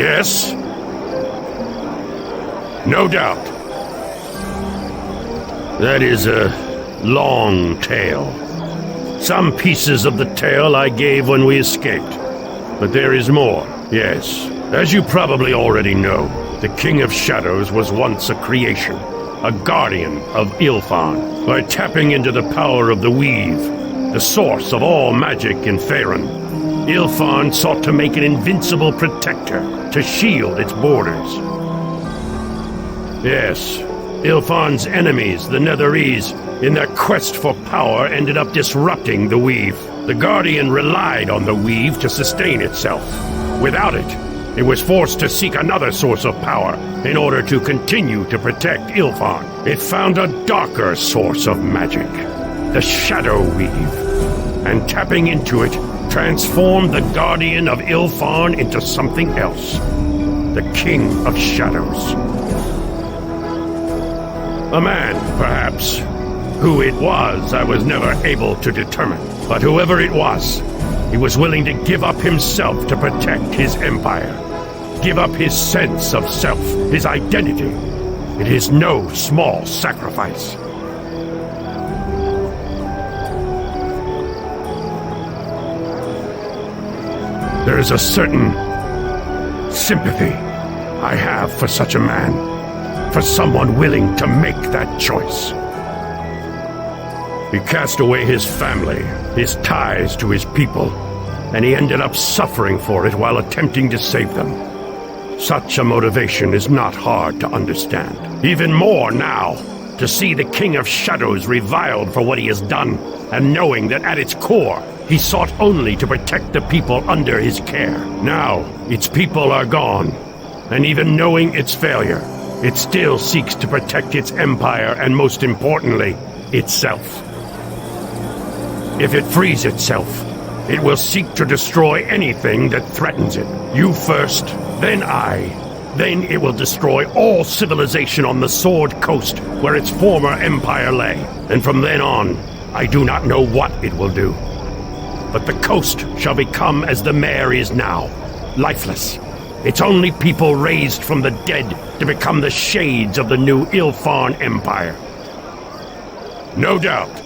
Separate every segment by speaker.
Speaker 1: Yes? No doubt. That is a long tale. Some pieces of the tale I gave when we escaped. But there is more, yes. As you probably already know, the King of Shadows was once a creation, a guardian of Ilfan. By tapping into the power of the Weave, the source of all magic in Faerun, Ilfan sought to make an invincible protector to shield its borders. Yes, Ilfan's enemies, the Netherese, in their quest for power ended up disrupting the Weave. The Guardian relied on the Weave to sustain itself. Without it, it was forced to seek another source of power in order to continue to protect Ilfan. It found a darker source of magic, the Shadow Weave, and tapping into it, transformed the Guardian of Ilfan into something else. The King of Shadows. A man, perhaps. Who it was, I was never able to determine. But whoever it was, he was willing to give up himself to protect his empire. Give up his sense of self, his identity. It is no small sacrifice. There is a certain sympathy I have for such a man, for someone willing to make that choice. He cast away his family, his ties to his people, and he ended up suffering for it while attempting to save them. Such a motivation is not hard to understand. Even more now, to see the King of Shadows reviled for what he has done, and knowing that at its core, he sought only to protect the people under his care. Now, its people are gone, and even knowing its failure, it still seeks to protect its empire and, most importantly, itself. If it frees itself, it will seek to destroy anything that threatens it. You first, then I. Then it will destroy all civilization on the Sword Coast where its former empire lay. And from then on, I do not know what it will do. But the coast shall become as the mare is now, lifeless. Its only people raised from the dead to become the shades of the new Ilfan Empire. No doubt.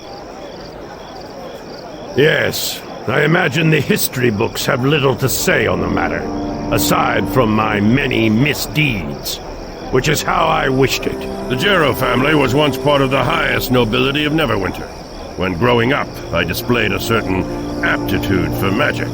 Speaker 1: Yes, I imagine the history books have little to say on the matter, aside from my many misdeeds, which is how I wished it. The Jarrow family was once part of the highest nobility of Neverwinter. When growing up, I displayed a certain aptitude for magic,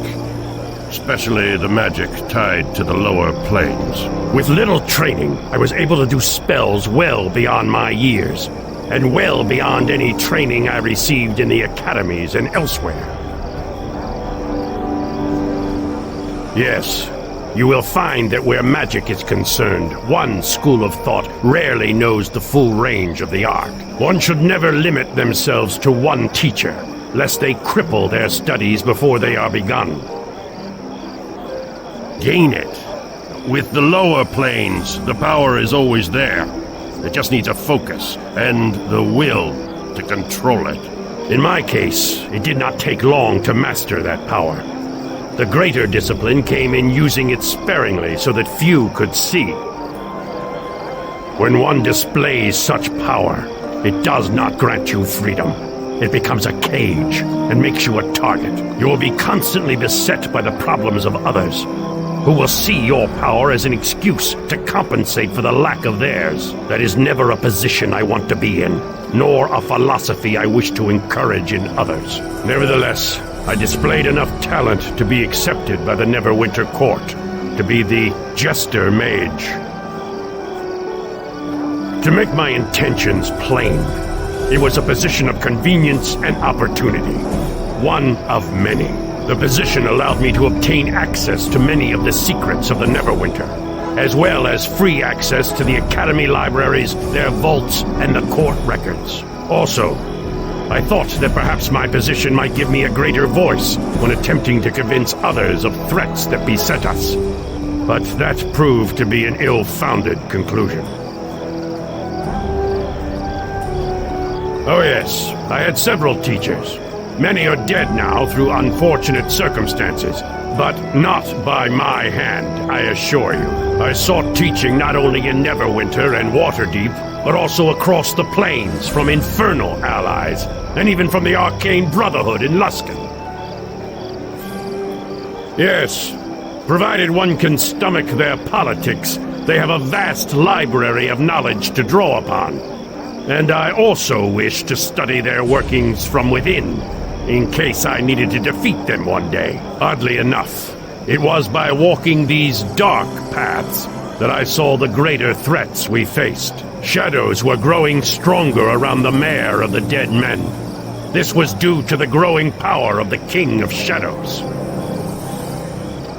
Speaker 1: especially the magic tied to the lower planes. With little training, I was able to do spells well beyond my years, and well beyond any training I received in the academies and elsewhere. Yes, you will find that where magic is concerned, one school of thought rarely knows the full range of the art. One should never limit themselves to one teacher, lest they cripple their studies before they are begun. Gain it. With the lower planes, the power is always there. It just needs a focus, and the will to control it. In my case, it did not take long to master that power. The greater discipline came in using it sparingly so that few could see. When one displays such power, it does not grant you freedom. It becomes a cage and makes you a target. You will be constantly beset by the problems of others, who will see your power as an excuse to compensate for the lack of theirs. That is never a position I want to be in, nor a philosophy I wish to encourage in others. Nevertheless, I displayed enough talent to be accepted by the Neverwinter court, to be the Jester Mage. To make my intentions plain, it was a position of convenience and opportunity, one of many. The position allowed me to obtain access to many of the secrets of the Neverwinter, as well as free access to the Academy libraries, their vaults, and the court records. Also, I thought that perhaps my position might give me a greater voice when attempting to convince others of threats that beset us. But that proved to be an ill-founded conclusion. Oh yes, I had several teachers. Many are dead now through unfortunate circumstances, But not by my hand, I assure you. I sought teaching not only in Neverwinter and Waterdeep, but also across the plains from infernal allies, and even from the Arcane Brotherhood in Luskan. Yes, provided one can stomach their politics, they have a vast library of knowledge to draw upon. And I also wish to study their workings from within, in case I needed to defeat them one day. Oddly enough, it was by walking these dark paths that I saw the greater threats we faced. Shadows were growing stronger around the Mayor of the Dead Men. This was due to the growing power of the King of Shadows.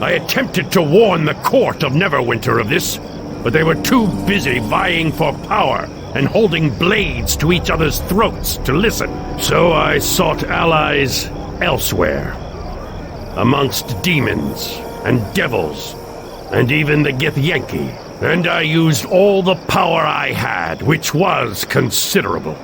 Speaker 1: I attempted to warn the court of Neverwinter of this, but they were too busy vying for power and holding blades to each other's throats to listen. So I sought allies elsewhere, amongst demons and devils, and even the Githyanki. And I used all the power I had, which was considerable.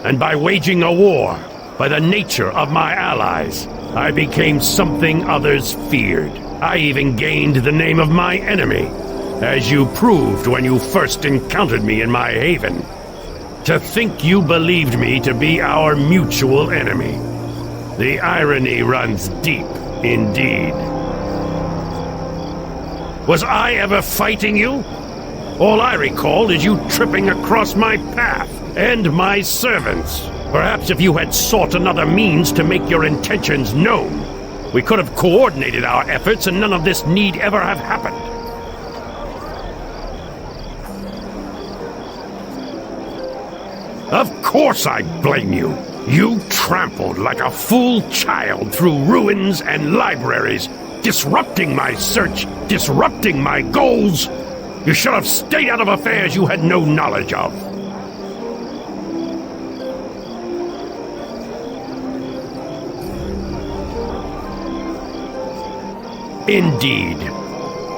Speaker 1: And by waging a war, by the nature of my allies, I became something others feared. I even gained the name of my enemy, as you proved when you first encountered me in my haven. To think you believed me to be our mutual enemy. The irony runs deep, indeed. Was I ever fighting you? All I recall is you tripping across my path, and my servants. Perhaps if you had sought another means to make your intentions known, we could have coordinated our efforts and none of this need ever have happened. Of course I blame you. You trampled like a fool child through ruins and libraries, disrupting my search, disrupting my goals. You should have stayed out of affairs you had no knowledge of. Indeed.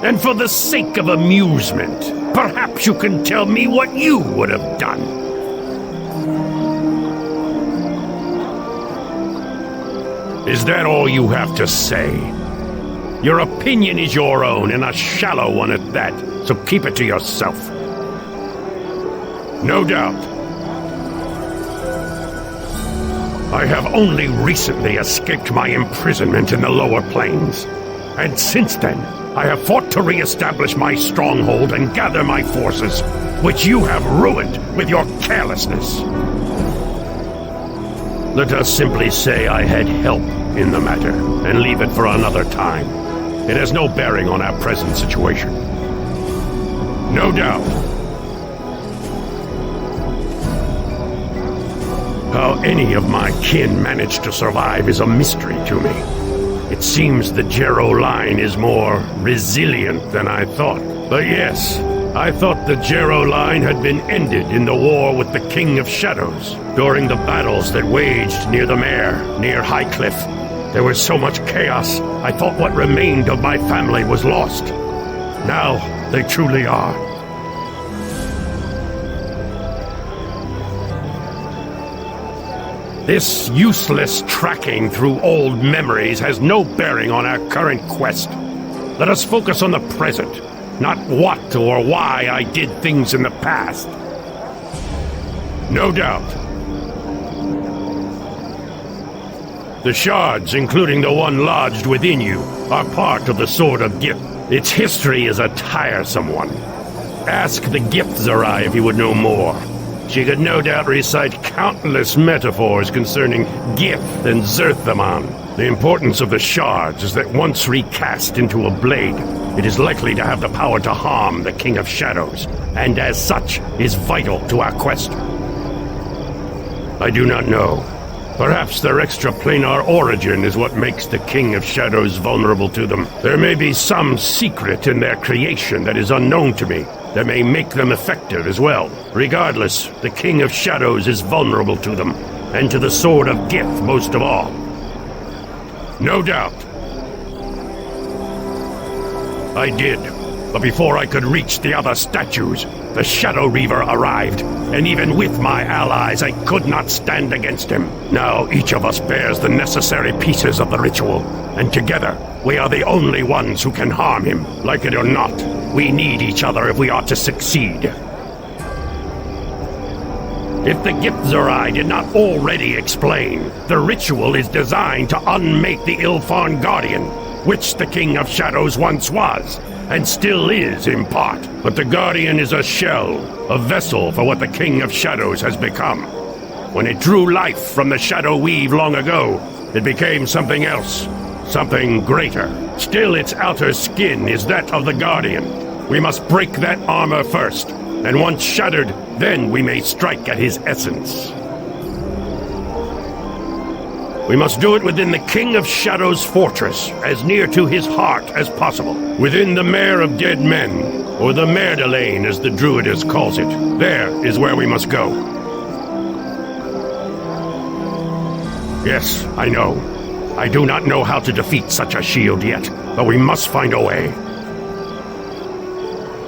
Speaker 1: And for the sake of amusement, perhaps you can tell me what you would have done. Is that all you have to say? Your opinion is your own, and a shallow one at that, so keep it to yourself. No doubt. I have only recently escaped my imprisonment in the lower plains. And since then, I have fought to re-establish my stronghold and gather my forces, which you have ruined with your carelessness. Let us simply say I had help in the matter, and leave it for another time. It has no bearing on our present situation. No doubt. How any of my kin managed to survive is a mystery to me. It seems the Jero line is more resilient than I thought. But yes, I thought the Jero line had been ended in the war with the King of Shadows. During the battles that waged near the Mare, near Highcliff, there was so much chaos, I thought what remained of my family was lost. Now, they truly are. This useless tracking through old memories has no bearing on our current quest. Let us focus on the present, not what or why I did things in the past. No doubt. The shards, including the one lodged within you, are part of the Sword of Gith. Its history is a tiresome one. Ask the Githzerai if you would know more. She could no doubt recite countless metaphors concerning Gith and Zerthamon. The importance of the shards is that once recast into a blade, it is likely to have the power to harm the King of Shadows, and as such is vital to our quest. I do not know. Perhaps their extraplanar origin is what makes the King of Shadows vulnerable to them. There may be some secret in their creation that is unknown to me, that may make them effective as well. Regardless, the King of Shadows is vulnerable to them, and to the Sword of Gith most of all. No doubt. I did. But before I could reach the other statues, the Shadow Reaver arrived, and even with my allies, I could not stand against him. Now each of us bears the necessary pieces of the ritual, and together, we are the only ones who can harm him. Like it or not, we need each other if we are to succeed. If the Githzerai did not already explain, the ritual is designed to unmake the Ilfarn Guardian, which the King of Shadows once was, and still is in part. But the Guardian is a shell, a vessel for what the King of Shadows has become. When it drew life from the Shadow Weave long ago, it became something else, something greater. Still, its outer skin is that of the Guardian. We must break that armor first, and once shattered, then we may strike at his essence. We must do it within the King of Shadows' fortress, as near to his heart as possible. Within the Mare of Dead Men, or the Merdelaine as the Druidess calls it. There is where we must go. Yes, I know. I do not know how to defeat such a shield yet, but we must find a way.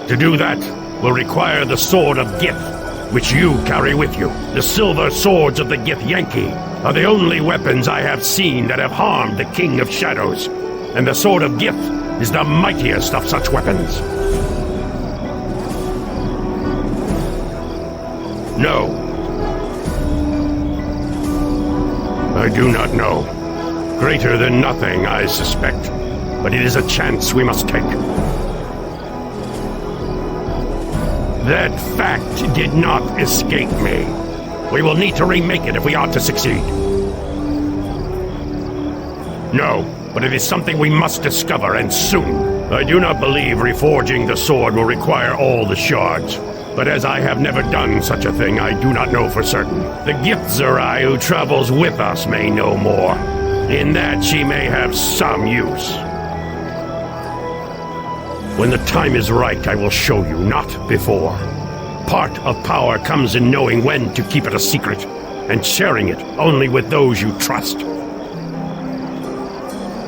Speaker 1: To do that, will require the Sword of Gith, which you carry with you. The silver swords of the Githyanki are the only weapons I have seen that have harmed the King of Shadows, and the Sword of Gith is the mightiest of such weapons. No. I do not know. Greater than nothing, I suspect, but it is a chance we must take. That fact did not escape me. We will need to remake it if we are to succeed. No, but it is something we must discover, and soon. I do not believe reforging the sword will require all the shards, but as I have never done such a thing, I do not know for certain. The Githzerai who travels with us may know more. In that she may have some use. When the time is right, I will show you, not before. Part of power comes in knowing when to keep it a secret, and sharing it only with those you trust.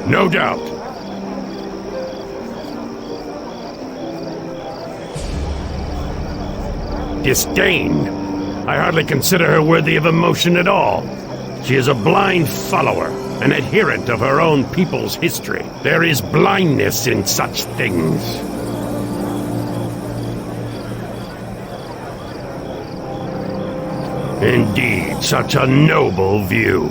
Speaker 1: No doubt. Disdain. I hardly consider her worthy of emotion at all. She is a blind follower, an adherent of her own people's history. There is blindness in such things. Indeed, such a noble view.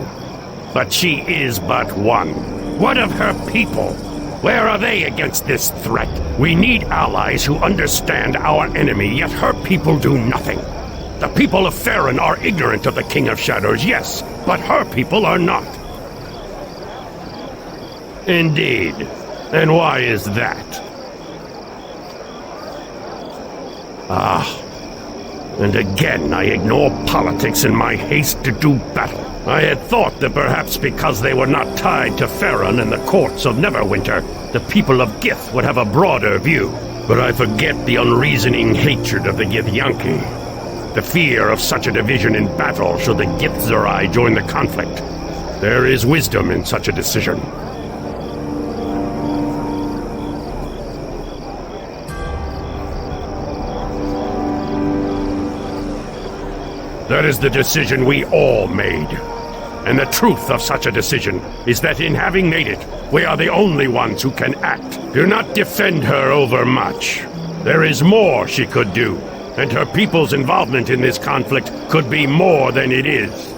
Speaker 1: But she is but one. What of her people? Where are they against this threat? We need allies who understand our enemy, yet her people do nothing. The people of Farron are ignorant of the King of Shadows, yes, but her people are not. Indeed. And why is that? And again I ignore politics in my haste to do battle. I had thought that perhaps because they were not tied to Farron and the courts of Neverwinter, the people of Gith would have a broader view. But I forget the unreasoning hatred of the Githyanki. The fear of such a division in battle should the Githzerai join the conflict. There is wisdom in such a decision. That is the decision we all made. And the truth of such a decision is that in having made it, we are the only ones who can act. Do not defend her overmuch. There is more she could do, and her people's involvement in this conflict could be more than it is.